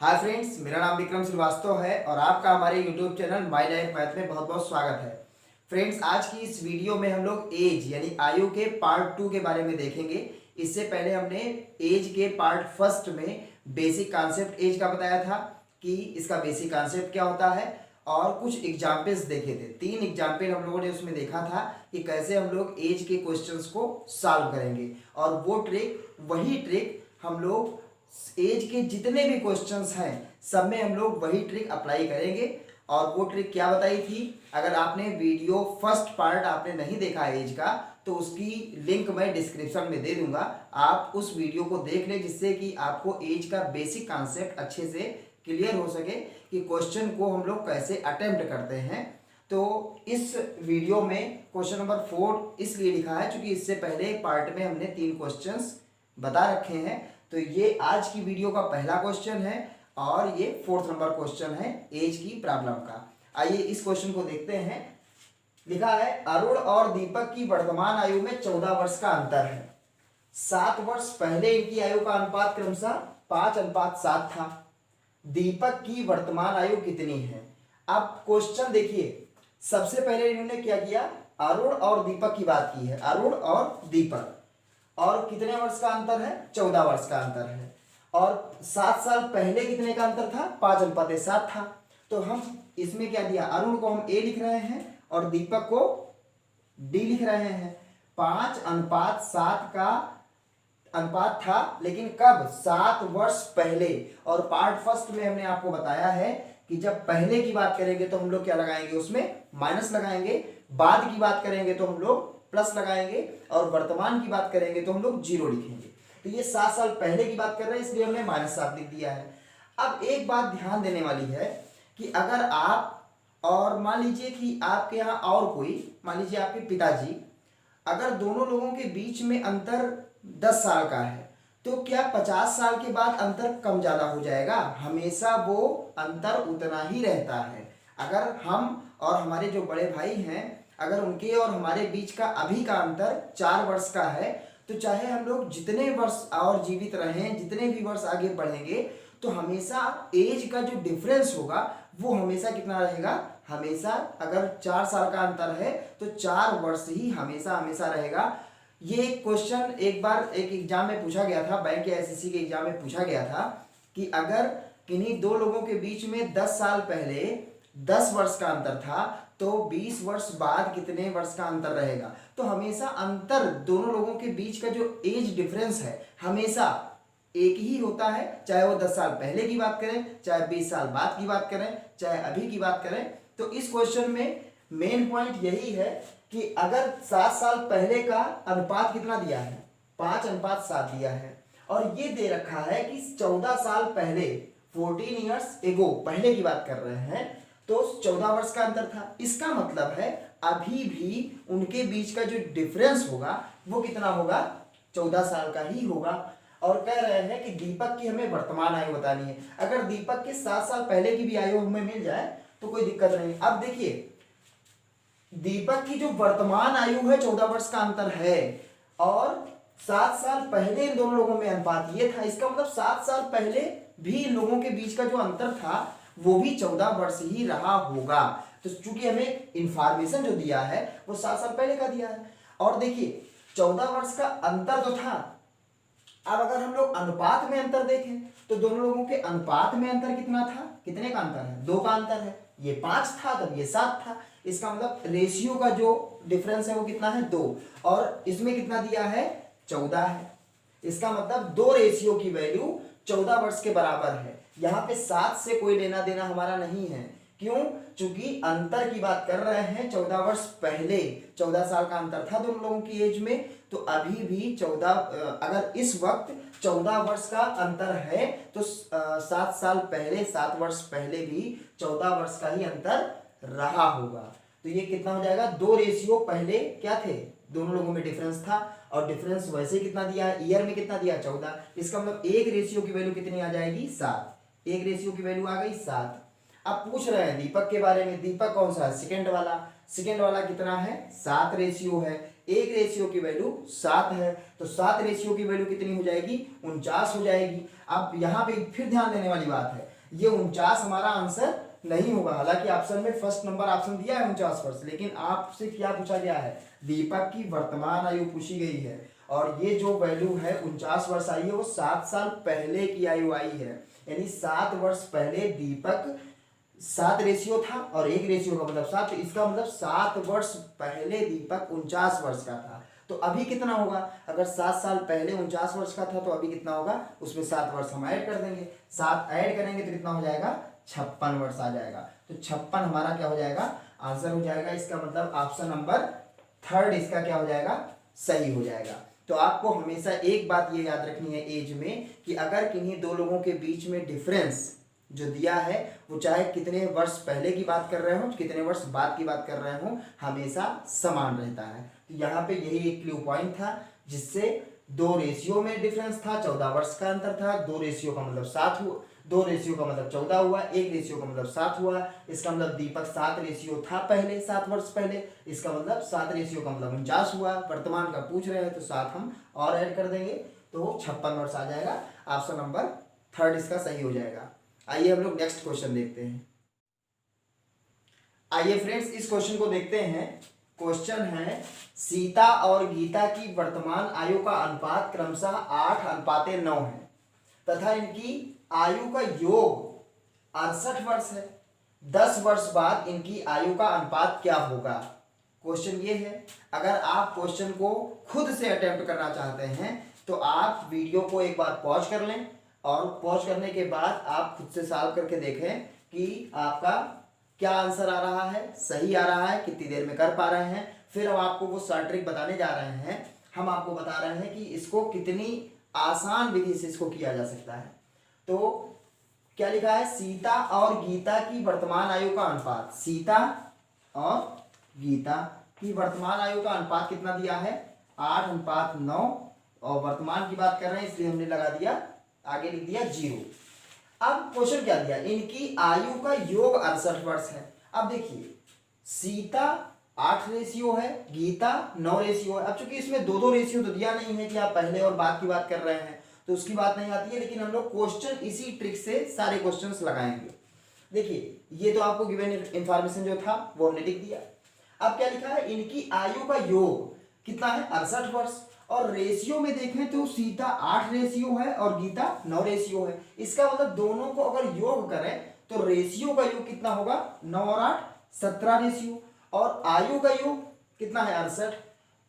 Hi friends, मेरा नाम विक्रम श्रीवास्तव है और आपका हमारे YouTube channel my life math में बहुत बहुत स्वागत है। फ्रेंड्स, आज की इस वीडियो में हम लोग एज यानी आयु के पार्ट 2 के बारे में देखेंगे। इससे पहले हमने एज के पार्ट फर्स्ट में बेसिक कॉन्सेप्ट एज का बताया था कि इसका बेसिक कॉन्सेप्ट क्या होता है और कुछ एग्जाम्पल्स देखे थे। 3 एग्जाम्पल हम लोगों ने उसमें देखा था कि कैसे हम लोग एज के क्वेश्चंस को सॉल्व करेंगे और वही ट्रिक हम लोग एज के जितने भी क्वेश्चंस हैं सब में हम लोग वही ट्रिक अप्लाई करेंगे। और वो ट्रिक क्या बताई थी, अगर आपने वीडियो फर्स्ट पार्ट आपने नहीं देखा एज का तो उसकी लिंक मैं डिस्क्रिप्शन में दे दूंगा, आप उस वीडियो को देख लें जिससे कि आपको एज का बेसिक कॉन्सेप्ट अच्छे से क्लियर हो सके कि क्वेश्चन को हम लोग कैसे अटेम्प्ट करते हैं। तो इस वीडियो में क्वेश्चन नंबर 4 इसलिए लिखा है क्योंकि इससे पहले पार्ट में हमने 3 क्वेश्चंस बता रखे हैं। तो ये आज की वीडियो का पहला क्वेश्चन है और ये 4th नंबर क्वेश्चन है एज की प्रॉब्लम का। आइए इस क्वेश्चन को देखते हैं। लिखा है अरुण और दीपक की वर्तमान आयु में 14 वर्ष का अंतर है। 7 वर्ष पहले इनकी आयु का अनुपात क्रमशः 5:7 था। दीपक की वर्तमान आयु कितनी है। अब क्वेश्चन देखिए, सबसे पहले इन्होंने क्या किया, अरुण और दीपक की बात की है। अरुण और दीपक और कितने वर्ष का अंतर है, 14 वर्ष का अंतर है। और 7 साल पहले कितने का अंतर था, 5:7 था। तो हम इसमें क्या दिया, अरुण को हम ए लिख रहे हैं और दीपक को डी लिख रहे हैं। 5:7 का अनुपात था, लेकिन कब, 7 वर्ष पहले। और पार्ट फर्स्ट में हमने आपको बताया है कि जब पहले की बात करेंगे तो हम लोग क्या लगाएंगे, उसमें माइनस लगाएंगे। बाद की बात करेंगे तो हम लोग प्लस लगाएंगे और वर्तमान की बात करेंगे तो हम लोग 0 लिखेंगे। तो ये 7 साल पहले की बात कर रहे हैं इसलिए हमने -7 लिख दिया है। अब एक बात ध्यान देने वाली है कि अगर आप, और मान लीजिए कि आपके यहाँ और कोई, मान लीजिए आपके पिताजी, अगर दोनों लोगों के बीच में अंतर 10 साल का है तो क्या 50 साल के बाद अंतर कम ज़्यादा हो जाएगा, हमेशा वो अंतर उतना ही रहता है। अगर हम और हमारे जो बड़े भाई हैं, अगर उनके और हमारे बीच का अभी का अंतर 4 वर्ष का है तो चाहे हम लोग जितने वर्ष और जीवित रहें, जितने भी वर्ष आगे बढ़ेंगे, तो हमेशा एज का जो डिफरेंस होगा वो हमेशा कितना रहेगा, हमेशा, अगर 4 साल का अंतर है तो 4 वर्ष ही हमेशा हमेशा रहेगा। ये क्वेश्चन एक बार एक एग्जाम में पूछा गया था, बैंक या एसएससी के एग्जाम में पूछा गया था कि अगर किन्हीं 2 लोगों के बीच में 10 साल पहले 10 वर्ष का अंतर था तो 20 वर्ष बाद कितने वर्ष का अंतर रहेगा। तो हमेशा अंतर, दोनों लोगों के बीच का जो एज डिफरेंस है हमेशा एक ही होता है, चाहे वो 10 साल पहले की बात करें, चाहे 20 साल बाद की बात करें, चाहे अभी की बात करें। तो इस क्वेश्चन में मेन पॉइंट यही है कि अगर 7 साल पहले का अनुपात कितना दिया है, 5:7 दिया है, और ये दे रखा है कि 14 साल पहले, 14 ईयर्स एगो, पहले की बात कर रहे हैं, तो 14 वर्ष का अंतर था। इसका मतलब है अभी भी उनके बीच का जो डिफरेंस होगा वो कितना होगा, 14 साल का ही होगा। और कह रहे हैं कि दीपक की हमें वर्तमान आयु बतानी है। अगर दीपक के 7 साल पहले की भी आयु हमें मिल जाए तो कोई दिक्कत नहीं। अब देखिए, दीपक की जो वर्तमान आयु है 14 वर्ष का अंतर है और 7 साल पहले इन दोनों लोगों में अनुपात ये था। इसका मतलब 7 साल पहले भी इन लोगों के बीच का जो अंतर था वो भी 14 वर्ष ही रहा होगा। तो चूंकि हमें इंफॉर्मेशन जो दिया है वो 7 साल पहले का दिया है। और देखिए 14 वर्ष का अंतर तो था। अब अगर हम लोग अनुपात में अंतर देखें तो दोनों लोगों के अनुपात में अंतर कितना था, कितने का अंतर है, 2 का अंतर है। ये 5 था तब ये 7 था। इसका मतलब रेशियो का जो डिफरेंस है वो कितना है, 2। और इसमें कितना दिया है, 14 है। इसका मतलब 2 रेशियो की वैल्यू 14 वर्ष के बराबर है। यहाँ पे 7 से कोई लेना देना हमारा नहीं है। क्यों, चूंकि अंतर की बात कर रहे हैं। 14 वर्ष पहले 14 साल का अंतर था दोनों लोगों की एज में, तो अभी भी 14, अगर इस वक्त 14 वर्ष का अंतर है तो 7 साल पहले, 7 वर्ष पहले भी 14 वर्ष का ही अंतर रहा होगा। तो ये कितना हो जाएगा, 2 रेशियो पहले क्या थे, दोनों लोगों में डिफरेंस था और डिफरेंस वैसे कितना दिया है, ईयर में कितना दिया, 14। इसका मतलब 1 रेशियो की वैल्यू कितनी आ जाएगी, 7। 1 रेशियो की वैल्यू आ गई 7। अब पूछ रहे हैं दीपक के बारे में। दीपक कौन सा है, सेकंड वाला। सेकंड वाला कितना है, 7 रेशियो है। एक रेशियो की वैल्यू 7 है, तो 7 रेशियो की वैल्यू कितनी हो जाएगी, 49 हो जाएगी। अब यहाँ पे फिर ध्यान देने वाली बात है, ये 49 हमारा आंसर नहीं होगा। हालांकि ऑप्शन में फर्स्ट नंबर ऑप्शन दिया है 49 वर्ष, लेकिन आपसे क्या पूछा गया है, दीपक की वर्तमान आयु पूछी गई है, और ये जो वैल्यू है 49 वर्ष आई है वो 7 साल पहले की आयु आई है। यानी 7 वर्ष पहले दीपक 7 रेशियो था और 1 रेशियो का मतलब 7, तो इसका मतलब 7 वर्ष पहले दीपक 49 वर्ष का था। तो अभी कितना होगा, अगर 7 साल पहले 49 वर्ष का था तो अभी कितना होगा, उसमें 7 वर्ष हम ऐड कर देंगे, 7 ऐड करेंगे तो कितना हो जाएगा, 56 वर्ष आ जाएगा। तो 56 हमारा क्या हो जाएगा, आंसर हो जाएगा। इसका मतलब ऑप्शन नंबर 3 इसका क्या हो जाएगा, सही हो जाएगा। तो आपको हमेशा एक बात ये याद रखनी है एज में, कि अगर किन्हीं दो लोगों के बीच में डिफरेंस जो दिया है वो चाहे कितने वर्ष पहले की बात कर रहे हो, कितने वर्ष बाद की बात कर रहे हो, हमेशा समान रहता है। तो यहाँ पे यही एक क्लू पॉइंट था, जिससे 2 रेशियो में डिफरेंस था, 14 वर्ष का अंतर था। 2 रेशियो का मतलब 7 हुआ, 2 रेशियो का मतलब 14 हुआ, 1 रेशियो का मतलब 7 हुआ। इसका मतलब दीपक 7 रेशियो था पहले, 7 वर्ष पहले, इसका मतलब 7 रेशियो का मतलब 49 हुआ। वर्तमान का पूछ रहे हैं तो 7 हम और ऐड कर देंगे तो 56 वर्ष आ जाएगा। ऑप्शन नंबर 3 इसका सही हो जाएगा। आइए हम लोग नेक्स्ट क्वेश्चन देखते हैं। आइए फ्रेंड्स इस क्वेश्चन को देखते हैं। क्वेश्चन है, सीता और गीता की वर्तमान आयु का अनुपात क्रमशः 8:9 है तथा इनकी आयु का योग 68 वर्ष है। 10 वर्ष बाद इनकी आयु का अनुपात क्या होगा। क्वेश्चन ये है। अगर आप क्वेश्चन को खुद से अटेम्प्ट करना चाहते हैं तो आप वीडियो को एक बार पॉज कर लें, और पॉज करने के बाद आप खुद से सॉल्व करके देखें कि आपका क्या आंसर आ रहा है, सही आ रहा है, कितनी देर में कर पा रहे हैं। फिर हम आपको वो शॉर्ट ट्रिक बताने जा रहे हैं। हम आपको बता रहे हैं कि इसको कितनी आसान विधि से इसको किया जा सकता है। तो क्या लिखा है, सीता और गीता की वर्तमान आयु का अनुपात। सीता और गीता की वर्तमान आयु का अनुपात कितना दिया है, 8:9, और वर्तमान की बात कर रहे हैं इसलिए हमने लगा दिया, आगे लिख दिया 0। अब क्वेश्चन क्या दिया, इनकी आयु का योग 68 वर्ष है। अब देखिए सीता 8 रेशियो है, गीता 9 रेशियो है। अब चूंकि इसमें 2-2 रेशियो तो दिया नहीं है कि आप पहले और बाद की बात कर रहे हैं, तो उसकी बात नहीं आती है, लेकिन हम लोग क्वेश्चन इसी ट्रिक से सारे क्वेश्चंस लगाएंगे। देखिए ये तो आपको गिवन इंफॉर्मेशन जो था वो हमने लिख दिया। अब क्या लिखा है, इनकी आयु का योग कितना है, 68 वर्ष, और रेशियो में देखें तो सीता 8 रेशियो है और गीता 9 रेशियो है। इसका मतलब दोनों को अगर योग करें तो रेशियो का योग कितना होगा, 9 और 8 17 रेशियो, और आयु का योग कितना है 68।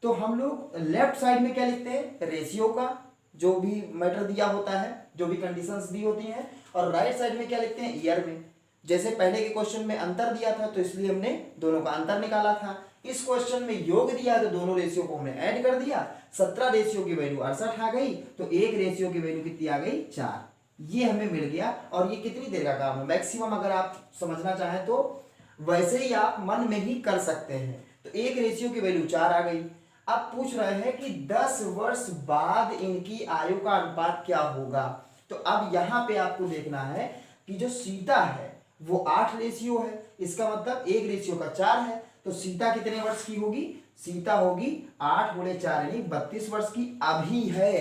तो हम लोग लेफ्ट साइड में क्या लिखते हैं, रेशियो का जो भी मैटर दिया होता है, जो भी कंडीशंस दी होती हैं, और राइट साइड में क्या लिखते हैं, ईयर में। जैसे पहले के क्वेश्चन में अंतर दिया था तो इसलिए हमने दोनों का अंतर निकाला था। इस क्वेश्चन में योग दिया तो दोनों रेशियो को हमने ऐड कर दिया। 17 रेशियो की वैल्यू 68 आ गई, तो 1 रेशियो की वैल्यू कितनी आ गई, 4। ये हमें मिल गया। और ये कितनी देर का काम है, मैक्सिमम अगर आप समझना चाहें तो वैसे ही आप मन में ही कर सकते हैं। तो 1 रेशियो की वैल्यू 4 आ गई। अब पूछ रहे हैं कि 10 वर्ष बाद इनकी आयु का अनुपात क्या होगा। तो अब यहाँ पे आपको देखना है कि जो सीता है वो 8 रेशियो है, इसका मतलब 1 रेशियो का 4 है। तो सीता कितने वर्ष की होगी, सीता होगी 8 गुणे 4 यानी 32 वर्ष की अभी है।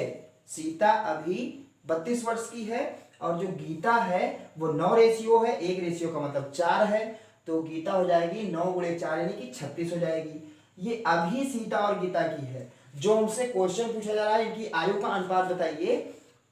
सीता अभी 32 वर्ष की है, और जो गीता है वो 9 रेशियो है, 1 रेशियो का मतलब 4 है, तो गीता हो जाएगी 9 गुणे 4 यानी कि 36 हो जाएगी। ये अभी सीता और गीता की है। जो हमसे क्वेश्चन पूछा जा रहा है इनकी आयु का अनुपात बताइए,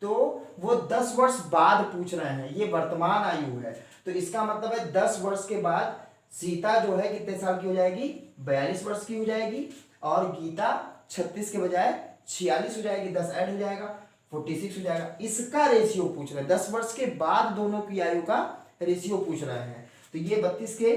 तो वो 10 वर्ष बाद पूछ रहे हैं, ये वर्तमान आयु है। तो इसका मतलब है 10 वर्ष के बाद सीता जो है कितने साल की हो जाएगी, 42 वर्ष की हो जाएगी, और गीता 36 के बजाय 46 हो जाएगी, 10 ऐड हो जाएगा 46 हो जाएगा। इसका रेशियो पूछ रहे हैं, 10 वर्ष के बाद दोनों की आयु का रेशियो पूछ रहे हैं। तो ये 32 के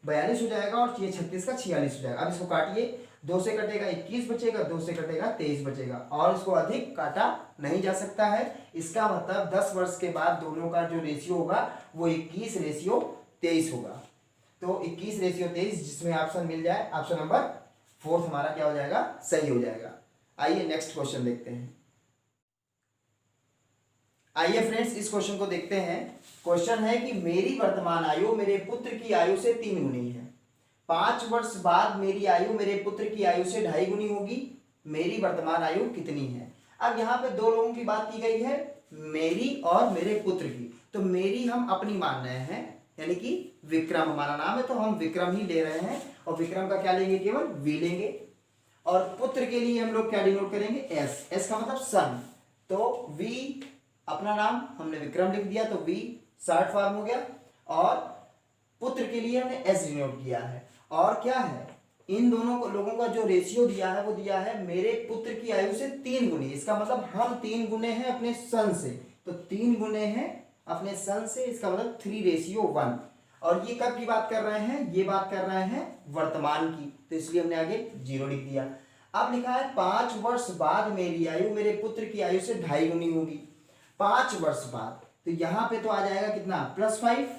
42 हो जाएगा और ये 36 का 46 हो जाएगा। अब इसको काटिए, 2 से कटेगा 21 बचेगा, 2 से कटेगा 23 बचेगा, और इसको अधिक काटा नहीं जा सकता है। इसका मतलब 10 वर्ष के बाद दोनों का जो रेशियो होगा वो 21 रेशियो 23 होगा। तो 21 रेशियो 23, जिसमें ऑप्शन मिल जाए, ऑप्शन नंबर 4 हमारा क्या हो जाएगा, सही हो जाएगा। आइए नेक्स्ट क्वेश्चन देखते हैं। आइए फ्रेंड्स इस क्वेश्चन को देखते हैं। क्वेश्चन है कि मेरी वर्तमान आयु मेरे पुत्र की आयु से 3 गुनी है, 5 वर्ष बाद मेरी आयु मेरे पुत्र की आयु से 2.5 गुनी होगी, मेरी वर्तमान आयु कितनी है। अब यहाँ पे दो लोगों की बात की गई है, मेरी और मेरे पुत्र की। तो मेरी हम अपनी मान रहे हैं, यानी कि विक्रम हमारा नाम है तो हम विक्रम ही ले रहे हैं, और विक्रम का क्या लेंगे, केवल वी लेंगे। और पुत्र के लिए हम लोग क्या डिनोट करेंगे, एस, एस का मतलब सन। तो वी अपना नाम हमने विक्रम लिख दिया, तो वी शॉर्ट फॉर्म हो गया, और पुत्र के लिए हमने एस डिनोट किया है। और क्या है, इन दोनों लोगों का जो रेशियो दिया है वो दिया है मेरे पुत्र की आयु से 3 गुनी। इसका मतलब हम 3 गुने हैं अपने सन से, तो 3 गुने हैं अपने सन से, इसका मतलब 3:1। और ये कब की बात कर रहे हैं, ये बात कर रहे हैं वर्तमान की, तो इसलिए हमने आगे 0 लिख दिया। अब लिखा है 5 वर्ष बाद मेरी आयु मेरे पुत्र की आयु से 2.5 गुनी होगी। 5 वर्ष बाद, तो यहाँ पे तो आ जाएगा कितना, +5।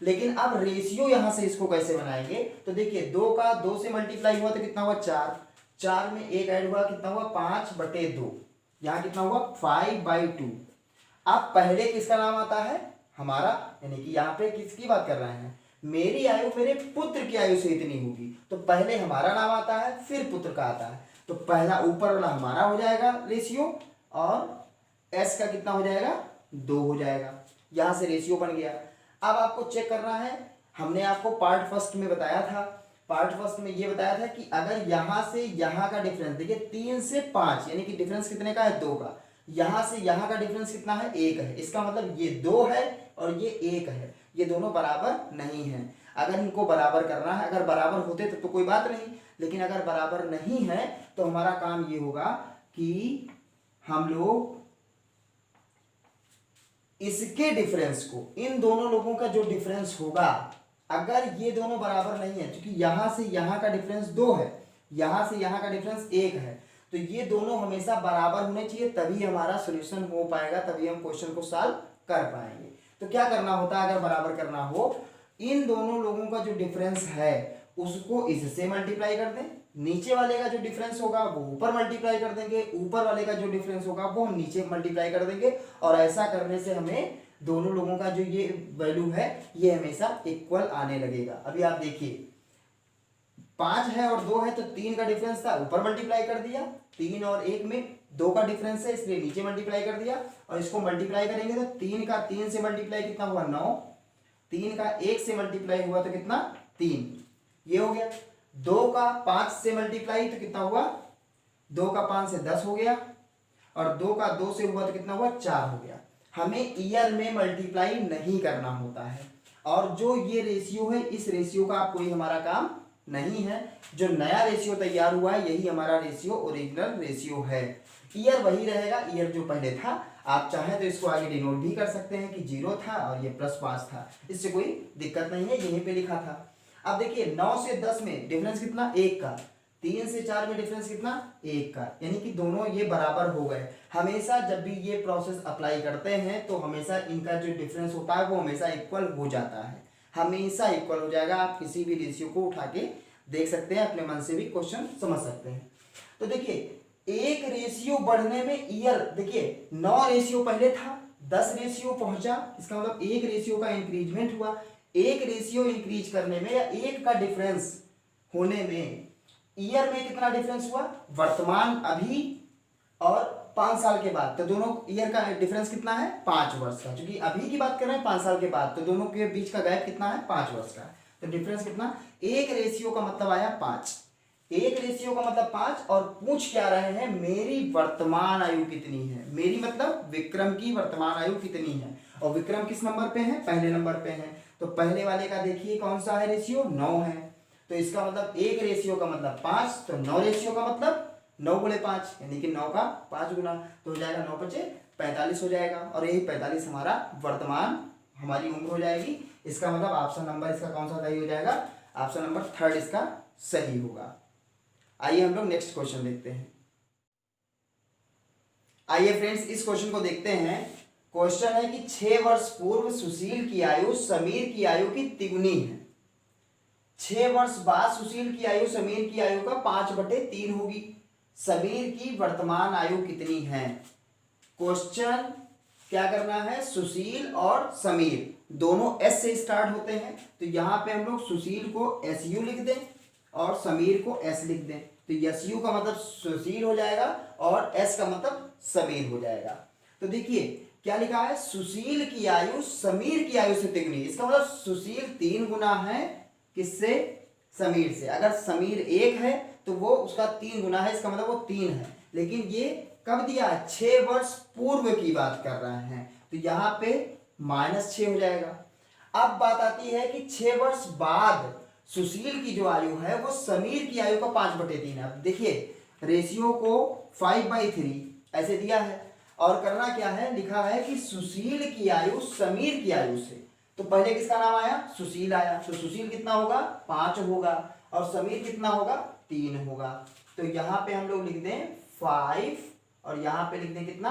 लेकिन अब रेशियो यहां से इसको कैसे बनाएंगे, तो देखिए 2 का 2 से मल्टीप्लाई हुआ तो कितना हुआ, 4, 4 में 1 ऐड हुआ, कितना हुआ, 5/2। यहाँ कितना हुआ, 5/2। अब पहले किसका नाम आता है, हमारा, यानी कि यहाँ पे किसकी बात कर रहे हैं, मेरी आयु मेरे पुत्र की आयु से इतनी होगी, तो पहले हमारा नाम आता है फिर पुत्र का आता है। तो पहला ऊपर वाला हमारा हो जाएगा रेशियो, और एस का कितना हो जाएगा, 2 हो जाएगा। यहां से रेशियो बन गया। अब आपको चेक करना है, हमने आपको पार्ट फर्स्ट में बताया था, पार्ट फर्स्ट में ये बताया था कि अगर यहां से यहां का डिफरेंस, देखिए 3 से 5 यानी कि डिफरेंस कितने का है, 2 का। यहां से यहां का डिफरेंस कितना है, 1 है। इसका मतलब ये 2 है और ये 1 है, ये दोनों बराबर नहीं है। अगर इनको बराबर करना है, अगर बराबर होते तो कोई बात नहीं, लेकिन अगर बराबर नहीं है तो हमारा काम ये होगा कि हम लोग इसके डिफरेंस को, इन दोनों लोगों का जो डिफरेंस होगा, अगर ये दोनों बराबर नहीं है, क्योंकि यहां से यहां का डिफरेंस 2 है, यहां से यहां का डिफरेंस 1 है, तो ये दोनों हमेशा बराबर होने चाहिए, तभी हमारा सॉल्यूशन हो पाएगा, तभी हम क्वेश्चन को सॉल्व कर पाएंगे। तो क्या करना होता है, अगर बराबर करना हो, इन दोनों लोगों का जो डिफरेंस है उसको इससे मल्टीप्लाई कर दें, नीचे वाले का जो डिफरेंस होगा वो ऊपर मल्टीप्लाई कर देंगे, ऊपर वाले का जो डिफरेंस होगा वो हम नीचे मल्टीप्लाई कर देंगे, और ऐसा करने से हमें दोनों लोगों का जो ये वैल्यू है ये हमेशा इक्वल आने लगेगा। अभी आप देखिए 5 है और 2 है, तो 3 का डिफरेंस था, ऊपर मल्टीप्लाई कर दिया, 3 और 1 में 2 का डिफरेंस है इसलिए नीचे मल्टीप्लाई कर दिया, और इसको मल्टीप्लाई करेंगे तो 3 का 3 से मल्टीप्लाई कितना हुआ, 9, 3 का 1 से मल्टीप्लाई हुआ तो कितना, 3, ये हो गया। 2 का 5 से मल्टीप्लाई तो कितना हुआ, 2 का 5 से 10 हो गया, और 2 का 2 से हुआ तो कितना हुआ, 4 हो गया। हमें ईयर में मल्टीप्लाई नहीं करना होता है, और जो ये रेशियो है इस रेशियो का कोई हमारा काम नहीं है। जो नया रेशियो तैयार हुआ है यही हमारा रेशियो ओरिजिनल रेशियो है, ईयर वही रहेगा, ईयर जो पहले था। आप चाहें तो इसको आगे डिनोट भी कर सकते हैं कि 0 था और ये +5 था, इससे कोई दिक्कत नहीं है, यहीं पे लिखा था। अब देखिए 9 से 10 में डिफरेंस कितना, 1 का, 3 से 4 में डिफरेंस कितना, 1 का, यानी कि दोनों ये बराबर हो गए। हमेशा जब भी ये प्रोसेस अप्लाई करते हैं तो हमेशा इनका जो डिफरेंस होता है वो हमेशा इक्वल हो जाता है, हमेशा इक्वल हो जाएगा। आप किसी भी रेशियो को उठा के देख सकते हैं, अपने मन से भी क्वेश्चन समझ सकते हैं। तो देखिए एक रेशियो बढ़ने में ईयर, देखिए 9 रेशियो पहले था, 10 रेशियो पहुंचा, इसका मतलब एक रेशियो का इंक्रीजमेंट हुआ। एक रेशियो इंक्रीज करने में या एक का डिफरेंस होने में ईयर में कितना डिफरेंस हुआ, वर्तमान अभी और 5 साल के बाद, तो दोनों ईयर का डिफरेंस कितना है, 5 वर्ष का। क्योंकि अभी की बात कर रहे हैं 5 साल के बाद, तो दोनों के बीच का गैप कितना है, 5 वर्ष का। तो डिफरेंस कितना, एक रेशियो का मतलब आया 5, एक रेशियो का मतलब 5, और पूछ क्या रहे हैं, मेरी वर्तमान आयु कितनी है, मेरी मतलब विक्रम की वर्तमान आयु कितनी है। और विक्रम किस नंबर पे है, पहले नंबर पे है, तो पहले वाले का देखिए कौन सा है रेशियो, 9 है, तो इसका मतलब एक रेशियो का मतलब 5, तो 9 रेशियो का मतलब 9 गुणे 5, यानी कि 9 का 5 गुना, तो हो जाएगा 9 × 5 = 45 हो जाएगा, और यही 45 हमारा वर्तमान हमारी उम्र हो जाएगी। इसका मतलब ऑप्शन नंबर इसका कौन सा सही हो जाएगा, ऑप्शन नंबर 3 इसका सही होगा। आइए हम लोग नेक्स्ट क्वेश्चन देखते हैं। आइए फ्रेंड्स इस क्वेश्चन को देखते हैं। क्वेश्चन है कि 6 वर्ष पूर्व सुशील की आयु समीर की आयु की तिगुनी है, 6 वर्ष बाद सुशील की आयु समीर की आयु का 5/3 होगी, समीर की वर्तमान आयु कितनी है। क्वेश्चन क्या करना है, सुशील और समीर दोनों एस से स्टार्ट होते हैं, तो यहाँ पे हम लोग सुशील को एस यू लिख दें और समीर को एस लिख दें, तो एस यू का मतलब सुशील हो जाएगा और एस का मतलब समीर हो जाएगा। तो देखिए क्या लिखा है, सुशील की आयु समीर की आयु से तिगुनी, इसका मतलब सुशील 3 गुना है किससे, समीर से। अगर समीर 1 है तो वो उसका 3 गुना है, इसका मतलब वो 3 है। लेकिन ये कब दिया है, 6 वर्ष पूर्व की बात कर रहे हैं, तो यहाँ पे -6 हो जाएगा। अब बात आती है कि 6 वर्ष बाद सुशील की जो आयु है वो समीर की आयु का 5/3 है। अब देखिए रेशियो को 5/3 ऐसे दिया है और करना क्या है, लिखा है कि सुशील की आयु समीर की आयु से, तो पहले किसका नाम आया, सुशील आया, तो सुशील कितना होगा, 5 होगा और समीर कितना होगा, 3 होगा। तो यहाँ पे हम लोग लिख दें 5 और यहाँ पे लिख दें कितना,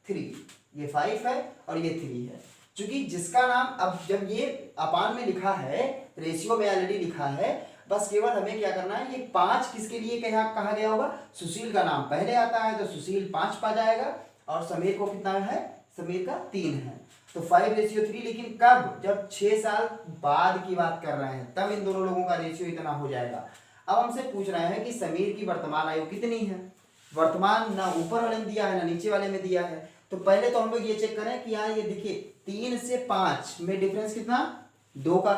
3। ये 5 है और ये 3 है, क्योंकि जिसका नाम, अब जब ये अपान में लिखा है, रेशियो में ऑलरेडी लिखा है, बस केवल हमें क्या करना है, ये 5 किसके लिए कहा गया होगा, सुशील का नाम पहले आता है तो सुशील 5 पा जाएगा और समीर को कितना है, समीर का 3 है, तो 5:3। लेकिन कब, जब 6 साल बाद की बात कर रहे हैं तब इन दोनों लोगों का रेशियो इतना हो जाएगा। अब हमसे पूछ रहे हैं कि समीर की वर्तमान आयु कितनी है, वर्तमान ना ऊपर वाले में दिया है ना नीचे वाले में दिया है, तो पहले तो हम लोग ये चेक करें कि यहाँ ये देखिए 3 से 5 में डिफरेंस कितना, 2 का,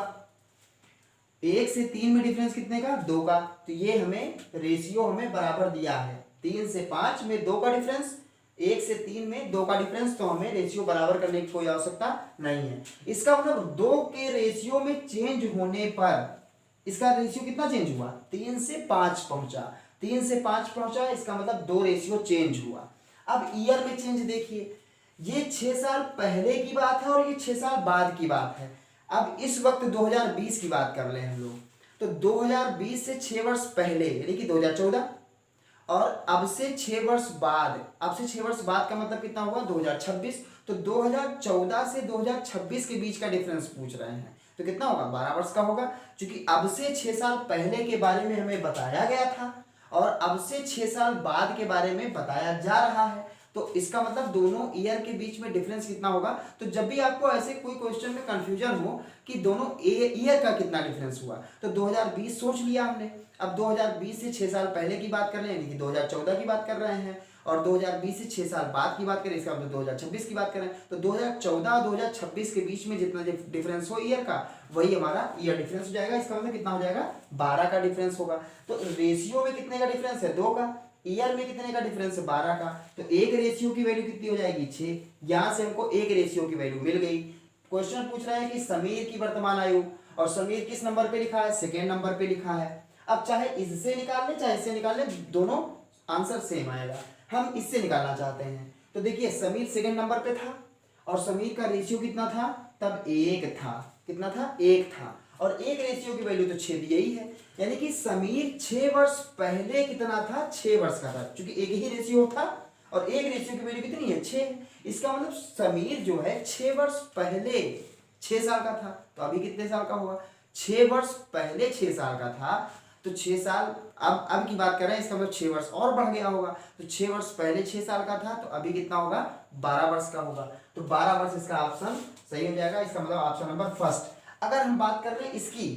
1 से 3 में डिफरेंस कितने का, 2 का, तो ये हमें रेशियो हमें बराबर दिया है, 3 से 5 में 2 का डिफरेंस, 1 से 3 में 2 का डिफरेंस, तो हमें रेशियो बराबर करने की कोई आवश्यकता नहीं है। इसका मतलब 2 के रेशियो में चेंज होने पर इसका रेशियो कितना चेंज हुआ, 3 से 5 पहुंचा, 3 से 5 पहुंचा, इसका मतलब 2 रेशियो चेंज हुआ। अब ईयर में चेंज देखिए, ये 6 साल पहले की बात है और ये 6 साल बाद की बात है। अब इस वक्त 2020 की बात कर ले हम लोग, तो 2020 से 6 वर्ष पहले यानी कि 2014, और अब से 6 वर्ष बाद, अब से 6 वर्ष बाद का मतलब कितना हुआ, 2026, तो 2014 से 2026 के बीच का डिफरेंस पूछ रहे हैं, तो कितना होगा, 12 वर्ष का होगा, क्योंकि अब से 6 साल पहले के बारे में हमें बताया गया था और अब से 6 साल बाद के बारे में बताया जा रहा है, तो इसका मतलब दोनों ईयर के बीच में डिफरेंस कितना होगा। तो जब भी आपको ऐसे कोई क्वेश्चन में कंफ्यूजन हो कि दोनों ईयर का कितना डिफरेंस हुआ, तो 2020 सोच लिया हमने, अब 2020 से 6 साल पहले की बात कर रहे हैं यानी कि 2014 की बात कर रहे हैं, और 2020 से 6 साल बाद की बात करें इसका मतलब 2026 की बात करें, तो 2014 और 2026 के बीच में जितना डिफरेंस हो ईयर का, वही हमारा ईयर डिफरेंस हो जाएगा। इसका मतलब कितना हो जाएगा, 12 का डिफरेंस होगा। तो रेशियो में कितने का डिफरेंस है, 2 का, ईयर में कितने का डिफरेंस है, 12 का, तो एक रेशियो की वैल्यू कितनी हो जाएगी, 6। यहां से हमको एक रेशियो की वैल्यू मिल गई। क्वेश्चन पूछ रहा है कि समीर की वर्तमान आयु, और समीर किस नंबर पे लिखा है, सेकेंड नंबर पे लिखा है। अब चाहे इससे निकाल ले चाहे इससे निकाल ले, दोनों आंसर सेम आएगा। हम इससे निकालना चाहते हैं, तो देखिए समीर सेकेंड नंबर पे था और समीर का रेशियो कितना था, तब 1 था, कितना था, 1 था, और एक रेशियो की वैल्यू तो 6 दी ही है, यानी कि समीर 6 वर्ष पहले कितना था, 6 वर्ष का था, क्योंकि एक ही रेशियो था और एक रेशियो की वैल्यू कितनी है, 6। इसका मतलब समीर जो है 6 वर्ष पहले 6 साल का था, तो अभी कितने साल का होगा, 6 वर्ष पहले 6 साल का था, तो 6 साल, अब की बात कर रहे हैं, इसका मतलब 6 वर्ष और बढ़ गया होगा, तो 6 वर्ष पहले 6 साल का था, तो अभी कितना होगा, 12 वर्ष का होगा, तो 12 वर्ष इसका ऑप्शन सही हो जाएगा। इसका मतलब ऑप्शन नंबर फर्स्ट। अगर हम बात कर रहे हैं इसकी,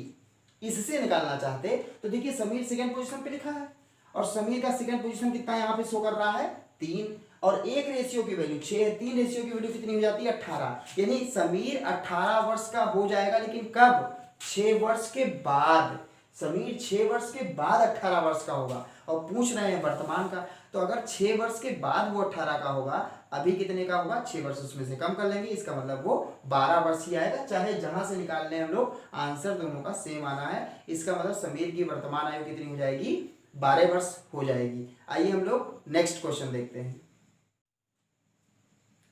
इससे निकालना चाहते, तो देखिए समीर सेकंड पोजीशन पे लिखा है और समीर का सेकंड पोजीशन कितना यहाँ पे शो कर रहा है, 3, और एक रेशियो की वैल्यू 6 है, 3 रेशियो की वैल्यू कितनी हो जाती है, 18, यानी समीर 18 वर्ष का हो जाएगा। लेकिन कब, 6 वर्ष के बाद, समीर 6 वर्ष के बाद 18 वर्ष का होगा, और पूछ रहे हैं वर्तमान का, तो अगर 6 वर्ष के बाद वो 18 का होगा, अभी कितने का होगा, 6 वर्ष उसमें से कम कर लेंगे, इसका मतलब वो 12 वर्ष ही आएगा। चाहे जहां से निकाल लें हम लोग, आंसर दोनों का सेम आना है। इसका मतलब समीर की वर्तमान आयु कितनी हो जाएगी, 12 वर्ष हो जाएगी। आइए हम लोग नेक्स्ट क्वेश्चन देखते हैं।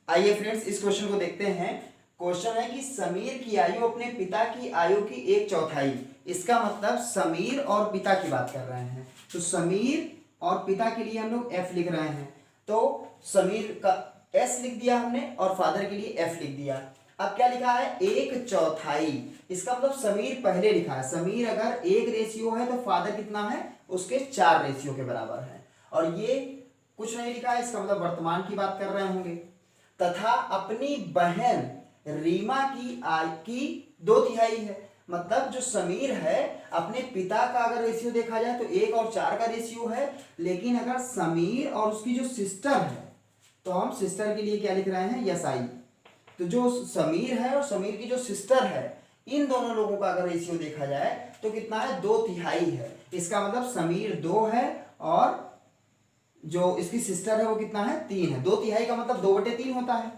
आइए फ्रेंड्स इस क्वेश्चन को देखते हैं। क्वेश्चन है कि समीर की आयु अपने पिता की आयु की 1/4, इसका मतलब समीर और पिता की बात कर रहे हैं, तो समीर और पिता के लिए हम लोग एफ लिख रहे हैं, तो समीर का एस लिख दिया हमने और फादर के लिए एफ लिख दिया। अब क्या लिखा है, 1/4, इसका मतलब समीर पहले लिखा है, समीर अगर 1 रेशियो है तो फादर कितना है, उसके 4 रेशियो के बराबर है, और ये कुछ नहीं लिखा है, इसका मतलब वर्तमान की बात कर रहे होंगे। तथा अपनी बहन रीमा की आय की 2/3 है। मतलब जो समीर है अपने पिता का अगर रेशियो देखा जाए तो 1 और 4 का रेशियो है, लेकिन अगर समीर और उसकी जो सिस्टर है तो हम सिस्टर के लिए क्या लिख रहे हैं, SI। तो जो समीर है और समीर की जो सिस्टर है इन दोनों लोगों का अगर रेशियो देखा जाए तो कितना है, 2/3 है। इसका मतलब समीर 2 है और जो इसकी सिस्टर है वो कितना है, 3 है। 2/3 का मतलब 2/3 होता है।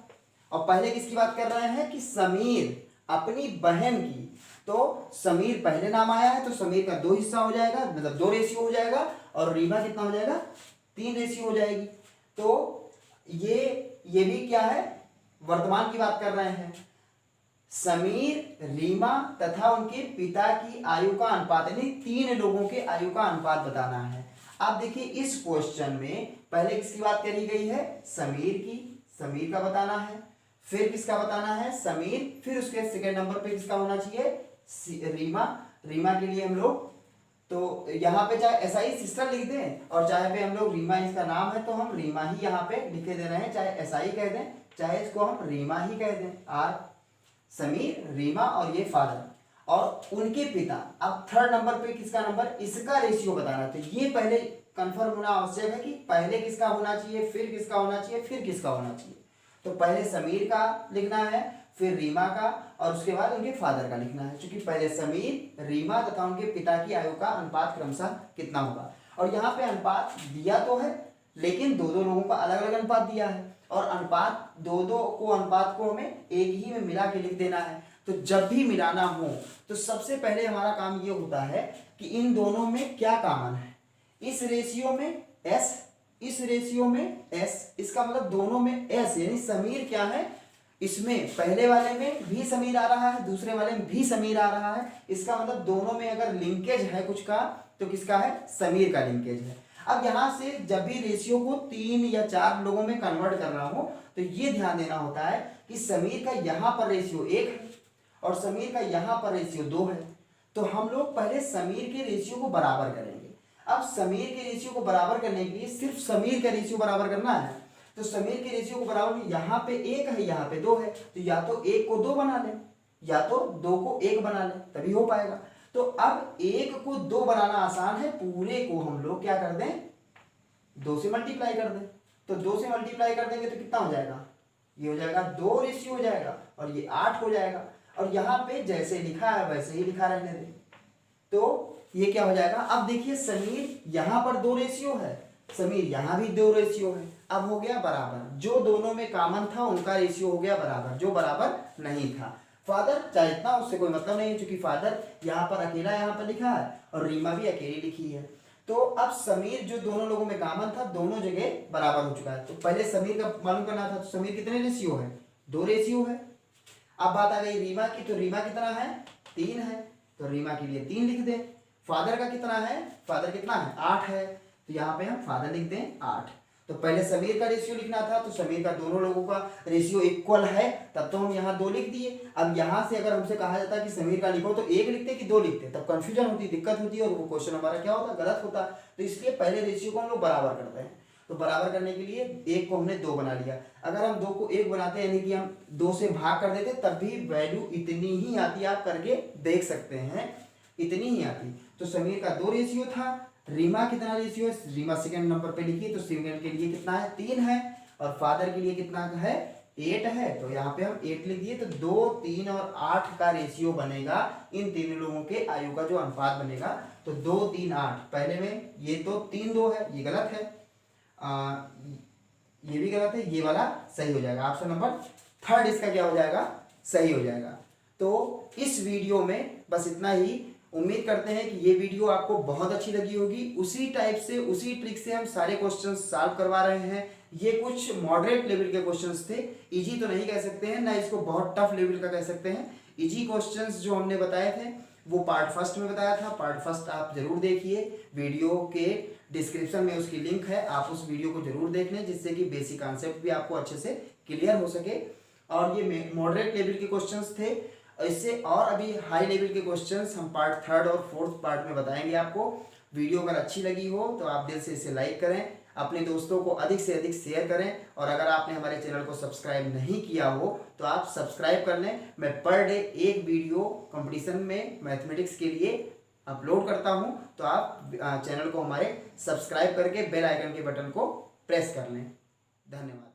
और पहले किसकी बात कर रहे हैं कि समीर अपनी बहन की, तो समीर पहले नाम आया है तो समीर का 2 हिस्सा हो जाएगा, मतलब 2 रेशियो हो जाएगा, और रीमा कितना हो जाएगा, 3 रेशियो हो जाएगी। तो ये भी क्या है, वर्तमान की बात कर रहे हैं। समीर, रीमा तथा उनके पिता की आयु का अनुपात, यानी 3 लोगों के आयु का अनुपात बताना है। अब देखिए इस क्वेश्चन में पहले किसकी बात करी गई है, समीर की, समीर का बताना है। फिर किसका बताना है, समीर। फिर उसके सेकंड नंबर पे किसका होना चाहिए, रीमा। रीमा के लिए हम लोग तो यहाँ पे चाहे ऐसा ही सिस्टर लिख दें और चाहे पे हम लोग रीमा इसका नाम है तो हम रीमा ही यहाँ पे लिखे दे रहे हैं, चाहे ऐसा ही कह दें चाहे इसको हम रीमा ही कह दें। आर समीर, रीमा और ये फादर और उनके पिता। अब थर्ड नंबर पे किसका नंबर, इसका रेशियो बताना। तो ये पहले कंफर्म होना आवश्यक है कि पहले किसका होना चाहिए, फिर किसका होना चाहिए, फिर किसका होना चाहिए। तो पहले समीर का लिखना है, फिर रीमा का, और उसके बाद उनके फादर का लिखना है। क्योंकि पहले समीर, रीमा तथा उनके पिता की आयु का अनुपात क्रमशः कितना होगा। और यहाँ पे अनुपात दिया तो है लेकिन दो दो लोगों का अलग अलग अनुपात दिया है, और अनुपात दो दो को अनुपात को हमें एक ही में मिला के लिख देना है। तो जब भी मिलाना हो तो सबसे पहले हमारा काम ये होता है कि इन दोनों में क्या कॉमन है। इस रेशियो में S, इस रेशियो में S, इसका मतलब दोनों में S, यानी समीर क्या है, इसमें पहले वाले में भी समीर आ रहा है, दूसरे वाले में भी समीर आ रहा है। इसका मतलब दोनों में अगर लिंकेज है कुछ का तो किसका है, समीर का लिंकेज है। अब यहाँ से जब भी रेशियो को 3 या 4 लोगों में कन्वर्ट करना हो तो ये ध्यान देना होता है कि समीर का यहाँ पर रेशियो 1 है और समीर का यहाँ पर रेशियो 2 है। तो हम लोग पहले समीर के रेशियो को बराबर करेंगे। अब समीर के रेशियो को बराबर करने के लिए सिर्फ समीर का रेशियो बराबर करना है। तो समीर के रेशियो को बराबर, यहाँ पे 1 है यहाँ पे 2 है, तो या तो 1 को 2 बना ले या तो 2 को 1 बना ले, तभी हो पाएगा। तो अब 1 को 2 बनाना आसान है, पूरे को हम लोग क्या कर दें, 2 से मल्टीप्लाई कर दें। तो 2 से मल्टीप्लाई कर देंगे तो कितना हो जाएगा, ये हो जाएगा 2 रेशियो हो जाएगा और ये 8 हो जाएगा। और यहाँ पे जैसे लिखा है वैसे ही लिखा रहने दें तो ये क्या हो जाएगा। अब देखिए समीर यहाँ पर 2 रेशियो है, समीर यहाँ भी 2 रेशियो है। अब हो गया बराबर, जो दोनों में कॉमन था उनका रेशियो हो गया बराबर, जो बराबर नहीं था। फादर चाहे इतना उससे कोई मतलब नहीं है, क्योंकि फादर यहाँ पर अकेला यहाँ पर लिखा है और रीमा भी अकेली लिखी है। तो अब समीर जो दोनों लोगों में कॉमन था दोनों जगह बराबर हो चुका है। तो पहले समीर का मालूम करना था, तो समीर कितने रेशियो है, 2 रेशियो है। अब बात आ गई रीमा की, तो रीमा कितना है, 3 है, तो रीमा के लिए 3 लिख दें। फादर का कितना है, फादर कितना है, 8 है, तो यहाँ पे हम फादर लिख दें 8। तो पहले समीर का रेशियो लिखना था, तो समीर का दोनों लोगों का रेशियो इक्वल है, तब तो हम यहाँ 2 लिख दिए। अब यहाँ से अगर हमसे कहा जाता कि समीर का लिखो तो 1 लिखते कि 2 लिखते, तब कंफ्यूजन होती, दिक्कत होती और वो क्वेश्चन हमारा क्या होता, गलत होता। तो इसलिए पहले रेशियो को हम लोग बराबर करते हैं। तो बराबर करने के लिए 1 को हमने 2 बना लिया। अगर हम 2 को 1 बनाते यानी कि हम 2 से भाग कर देते तब भी वैल्यू इतनी ही आती, आप करके देख सकते हैं, इतनी ही आती। तो समीर का 2 रेशियो था, रीमा कितना रेशियो है, रीमा सेकंड नंबर पे लिखी, तो सेकंड के लिए कितना है, 3 है, और फादर के लिए कितना है, 8 है, तो यहाँ पे हम 8 लिख दिए। तो 2, 3 और 8 का रेशियो बनेगा, इन तीनों लोगों के आयु का जो अनुपात बनेगा। तो 2, 3, 8, पहले में ये तो 3, 2 है, ये गलत है, ये भी गलत है, ये वाला सही हो जाएगा। ऑप्शन नंबर थर्ड इसका क्या हो जाएगा, सही हो जाएगा। तो इस वीडियो में बस इतना ही। उम्मीद करते हैं कि ये वीडियो आपको बहुत अच्छी लगी होगी। उसी टाइप से, उसी ट्रिक से हम सारे क्वेश्चंस सॉल्व करवा रहे हैं। ये कुछ मॉडरेट लेवल के क्वेश्चंस थे, इजी तो नहीं कह सकते हैं, ना इसको बहुत टफ लेवल का कह सकते हैं। इजी क्वेश्चंस जो हमने बताए थे वो पार्ट फर्स्ट में बताया था, पार्ट फर्स्ट आप जरूर देखिए, वीडियो के डिस्क्रिप्शन में उसकी लिंक है, आप उस वीडियो को जरूर देख लें, जिससे कि बेसिक कॉन्सेप्ट भी आपको अच्छे से क्लियर हो सके। और ये मॉडरेट लेवल के क्वेश्चंस थे। इससे और अभी हाई लेवल के क्वेश्चंस हम पार्ट थर्ड और फोर्थ पार्ट में बताएंगे आपको। वीडियो अगर अच्छी लगी हो तो आप दिल से इसे लाइक करें, अपने दोस्तों को अधिक से अधिक शेयर करें और अगर आपने हमारे चैनल को सब्सक्राइब नहीं किया हो तो आप सब्सक्राइब कर लें। मैं पर डे एक वीडियो कंपटीशन में मैथमेटिक्स के लिए अपलोड करता हूं, तो आप चैनल को हमारे सब्सक्राइब करके बेल आइकन के बटन को प्रेस कर लें। धन्यवाद।